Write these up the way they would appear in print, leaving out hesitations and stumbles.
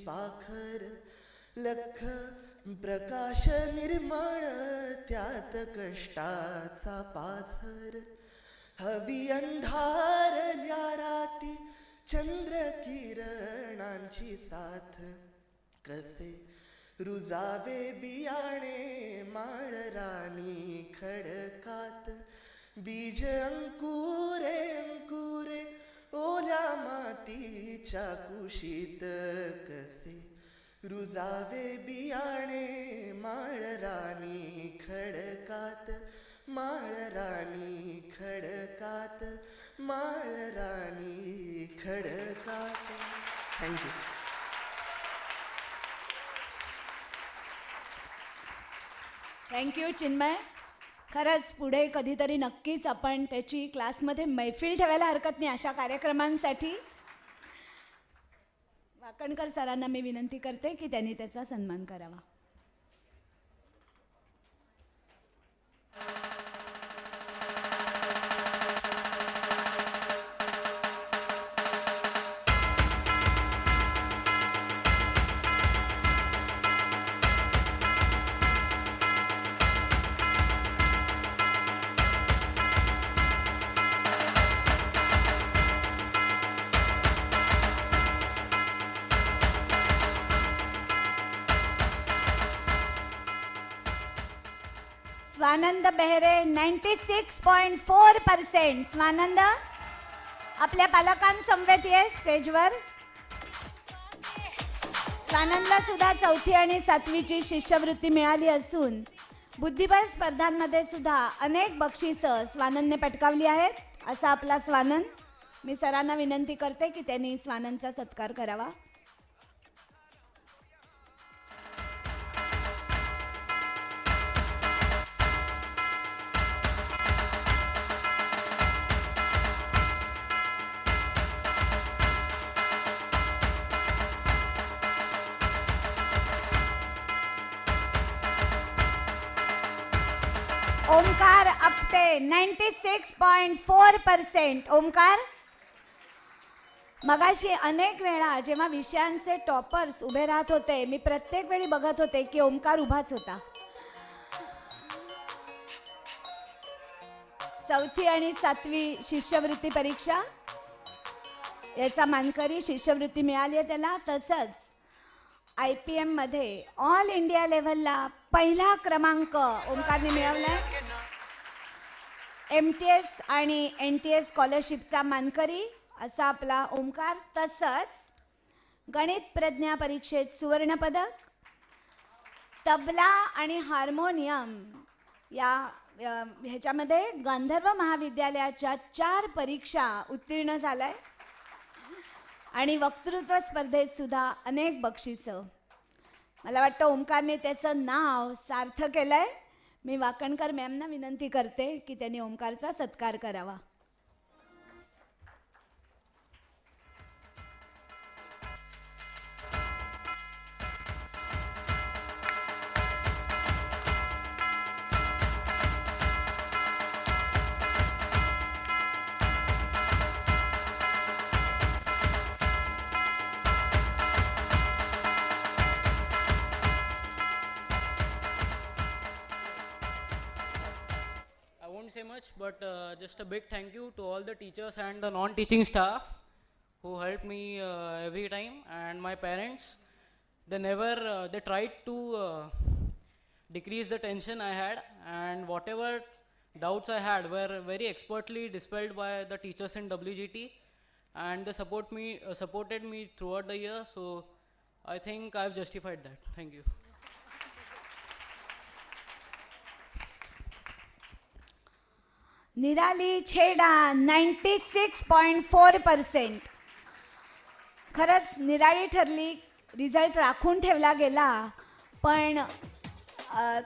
पाखर लख प्रकाश निर्मळ त्यात कष्टाचा पाझर हवी अंधारल्या राती चंद्र किरणांची साथ कसे रुजावे बियाणे माळ राणी खडकात बीज अंकुरे अंकुरे ओल्या मातीच्या कुशीत कसे रुजावे बियाणे माळ राणी खडकात माळ राणी खडकात माळ राणी खडकात. थँक्यू. थँक्यू चिन्मय. खरंच पुढे कधीतरी नक्कीच आपण त्याची क्लासमध्ये मैफिल ठेवायला हरकत नाही अशा कार्यक्रमांसाठी. वाकणकर सरांना मी विनंती करते की त्यांनी त्याचा सन्मान करावा. स्वानंद बेहरे 96.4%. स्वानंद आपल्या पालकांसमवेत ये स्टेजवर. स्वानंदला सुद्धा 4थी आणि 7वीची शिष्यवृत्ती मिळाली असून बुद्धिबळ स्पर्धांमध्ये सुद्धा अनेक बक्षिसं स्वानंदने पटकावली आहेत. असा आपला स्वानंद. मी सरांना विनंती करते की त्यांनी स्वानंदचा सत्कार करावा. ओमकार आपटे 96.4%. ओमकार मगाशी अनेक वेळा जेव्हा विषयांचे टॉपर्स उभे राहत होते मी प्रत्येक वेळी बघत होते की ओमकार उभाच होता. 4थी आणि 7वी शिष्यवृत्ती परीक्षा याचा मानकरी शिष्यवृत्ती मिळाली आहे त्याला. तसंच IPM मध्ये ऑल इंडिया लेव्हलला पहिला क्रमांक ओमकारने मिळवलाय. MTS आणि NTS स्कॉलरशिपचा मानकरी असा आपला ओमकार. तसंच गणित प्रज्ञा परीक्षेत सुवर्ण पदक, तबला आणि हार्मोनियम या ह्याच्यामध्ये गांधर्व महाविद्यालयाच्या 4 परीक्षा उत्तीर्ण झालाय आणि वक्तृत्व स्पर्धेत सुद्धा अनेक बक्षिसं. मला वाटतं ओमकारने त्याचं नाव सार्थ केलंय. मी वाकणकर मॅमना विनंती करते की त्यांनी ओमकारचा सत्कार करावा. Say much, but just a big thank you to all the teachers and the non-teaching staff who helped me every time, and my parents. They tried to decrease the tension I had, and whatever doubts I had were very expertly dispelled by the teachers in WGT, and they supported me throughout the year. So I think I've justified that. Thank you. निराली छेडा 96.4%. खरंच निराळी ठरली. Result राखून ठेवला गेला पण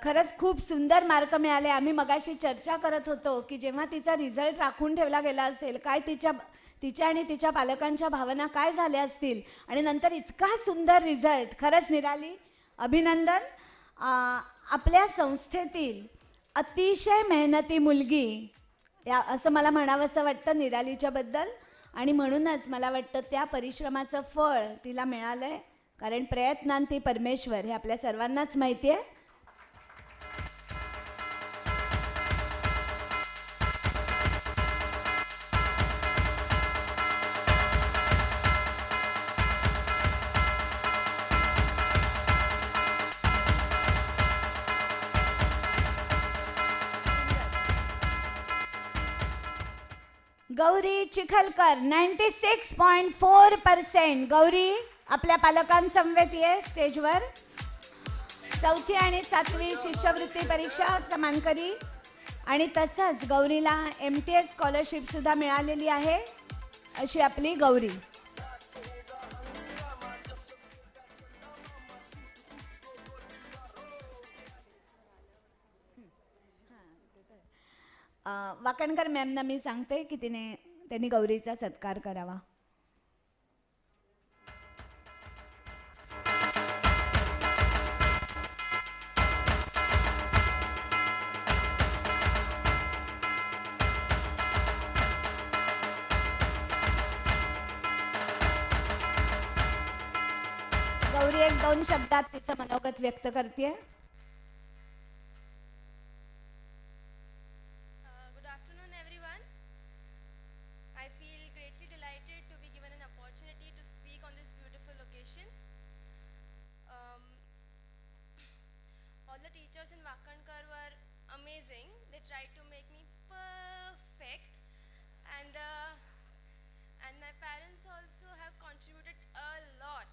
खरंच खूप सुंदर मार्क मिळाले. आम्ही मगाशी चर्चा करत होतो की जेव्हा तिचा रिझल्ट राखून ठेवला गेला असेल काय तिच्या आणि तिच्या पालकांच्या भावना काय झाल्या असतील आणि नंतर इतका सुंदर रिझल्ट. खरंच निराली अभिनंदन. आपल्या संस्थेतील अतिशय मेहनती मुलगी या असं मला म्हणावंसं वाटतं निरालीच्या बद्दल आणि म्हणूनच मला वाटतं त्या परिश्रमाचं फळ तिला मिळालंय. कारण प्रयत्नांती परमेश्वर हे आपल्या सर्वांनाच माहिती आहे. गौरी चिखलकर 96.4%. गौरी आपल्या पालकांसमवेत ये स्टेजवर. 4थी आणि 7वी शिष्यवृत्ती परीक्षा मानकरी आणि तसंच गौरीला MTS स्कॉलरशिप सुद्धा मिळालेली आहे अशी आपली गौरी. वाकणकर मॅमना मी सांगते की त्यांनी गौरीचा सत्कार करावा. गौरी 1-2 शब्दात तिचं मनोगत व्यक्त करते. All the teachers in Wakankar were amazing. They tried to make me perfect, and my parents also have contributed a lot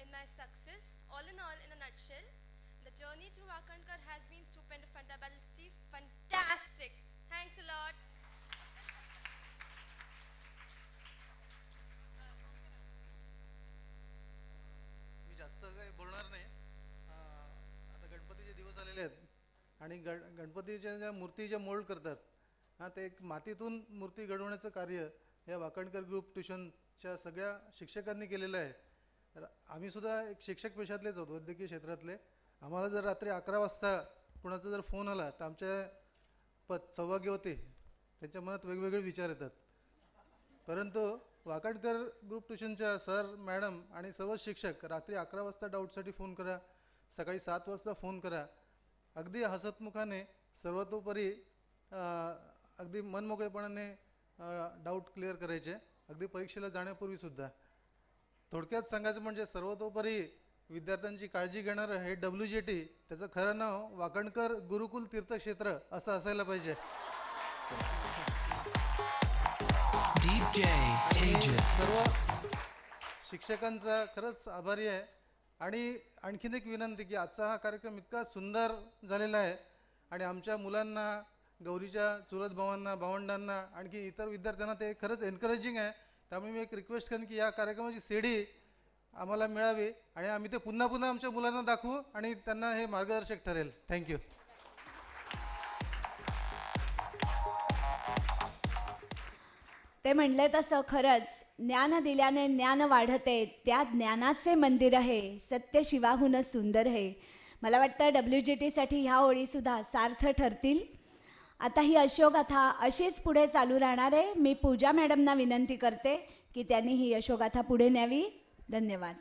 in my success. All in all, in a nutshell, the journey through Wakankar has been stupendous, fantastic. Thanks a lot. मी जास्त काही बोलणार नाही. आता गणपतीचे दिवस आलेले आहेत आणि गणपतीच्या ज्या मूर्ती ज्या मोल्ड करतात ते एक मातीतून मूर्ती घडवण्याचं कार्य या वाकणकर ग्रुप ट्युशनच्या सगळ्या शिक्षकांनी केलेलं आहे. तर आम्ही सुद्धा एक शिक्षक पेशातलेच आहोत, वैद्यकीय क्षेत्रातले. आम्हाला जर रात्री 11 वाजता कोणाचा जर फोन आला तर आमच्या सौभाग्य होते त्यांच्या मनात वेगवेगळे विचार येतात. परंतु वाकणकर ग्रुप ट्युशनच्या सर मॅडम आणि सर्व शिक्षक रात्री 11 वाजता डाऊटसाठी फोन करा, सकाळी 7 वाजता फोन करा, अगदी हसतमुखाने सर्वतोपरी अगदी मनमोकळेपणाने डाऊट क्लिअर करायचे, अगदी परीक्षेला जाण्यापूर्वीसुद्धा. थोडक्यात सांगायचं म्हणजे सर्वतोपरी विद्यार्थ्यांची काळजी घेणारं हे WJT, त्याचं खरं नाव वाकणकर गुरुकुल तीर्थक्षेत्र असं असायला पाहिजे. सर्व शिक्षकांचा खरंच आभारी आहे. आणि आणखीन एक विनंती की आजचा हा कार्यक्रम इतका सुंदर झालेला आहे आणि आमच्या मुलांना, गौरीच्या चुलत भावांना, भावंडांना, आणखी इतर विद्यार्थ्यांना ते खरंच एनकरेजिंग आहे. त्यामुळे मी एक रिक्वेस्ट करेन की या कार्यक्रमाची CD आम्हाला मिळावी आणि आम्ही ते पुन्हा पुन्हा आमच्या मुलांना दाखवू आणि त्यांना हे मार्गदर्शक ठरेल. थँक्यू. ते म्हणले तसं खरंच ज्ञान दिल्याने ज्ञान वाढते, त्या ज्ञानाचे मंदिर आहे, सत्य शिवाहून सुंदर आहे. मला वाटतं WJTसाठी ह्या ओळीसुद्धा सार्थ ठरतील. आता ही यशोगाथा अशीच पुढे चालू राहणार आहे. मी पूजा मॅडमना विनंती करते की त्यांनी ही यशोगाथा पुढे न्यावी. धन्यवाद.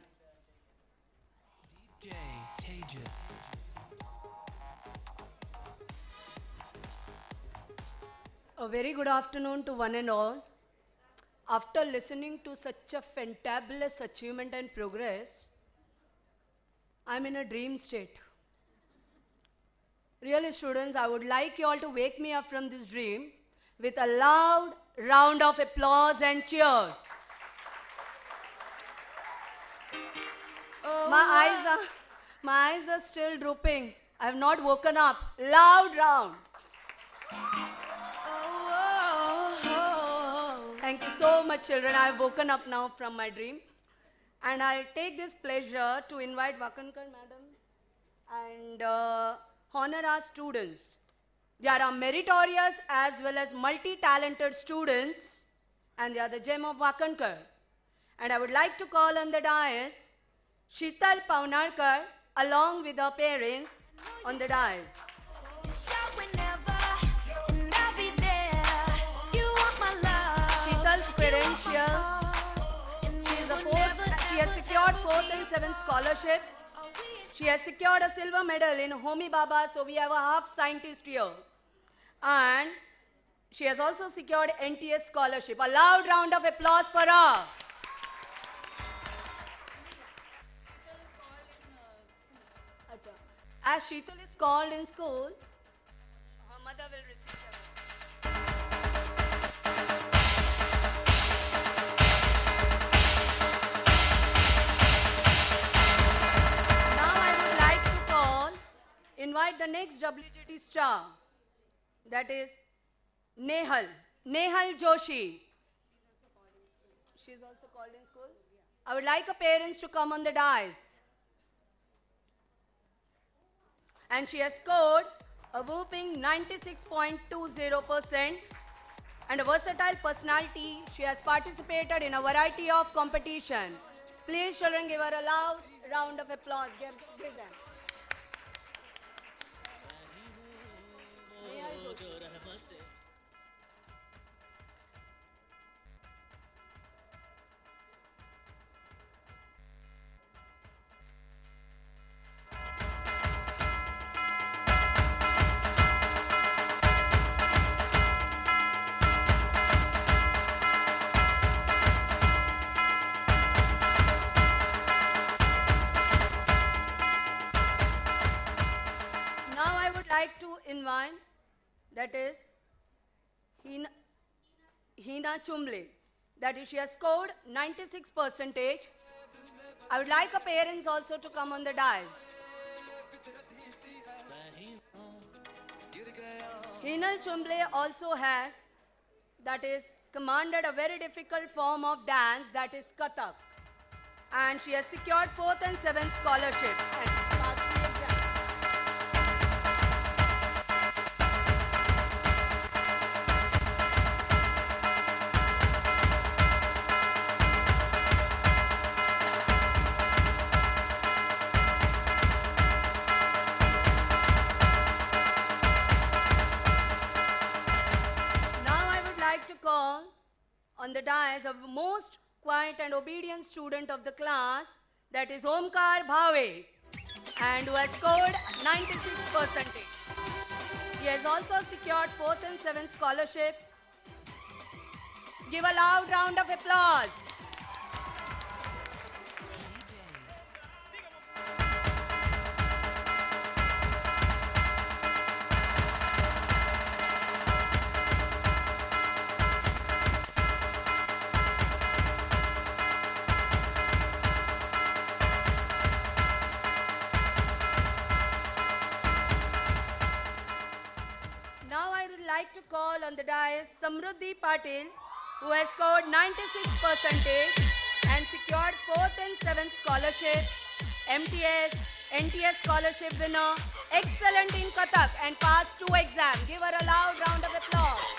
A very good afternoon to one and all. After listening to such a fantabulous achievement and progress, I'm in a dream state. Really, students, I would like you all to wake me up from this dream with a loud round of applause and cheers. My eyes are still drooping. I have not woken up. Loud round. Thank you so much, children. I have woken up now from my dream. And I take this pleasure to invite Wakankar madam and honor our students. They are meritorious as well as multi-talented students, and they are the gem of Wakankar. And I would like to call on the dais Sheetal Paunarkar along with her parents on the dais. Sheetal's credentials: she is the 4th she has secured 4th and 7th scholarship. She has secured a silver medal in Homi Baba, so we have a half scientist here. And she has also secured NTS scholarship. A loud round of applause for her. As Sheetal is called in school, her mother will receive her. Now I would like to invite the next WJT star, that is Nehal Joshi. She is also called in school. I would like her parents to come on the dais. And she has scored a whooping 96.20%. And a versatile personality, she has participated in a variety of competition. Please, children, give her a loud round of applause. Give them. Invite, that is Hina Chumble, that is she has scored 96%. I would like her parents also to come on the dais. Hina Chumble also has, that is commanded a very difficult form of dance, that is Kathak, and she has secured 4th and 7th scholarship and passed the exam. On the dais of the most quiet and obedient student of the class, that is Omkar Bhave, and who has scored 96%. He has also secured 4th and 7th scholarship. Give a loud round of applause. To call on the dais Samruddhi Patil, who has scored 96% and secured 4th and 7th scholarship, NTS scholarship winner, excellent in Kathak and passed 2 exams. Give her a loud round of applause.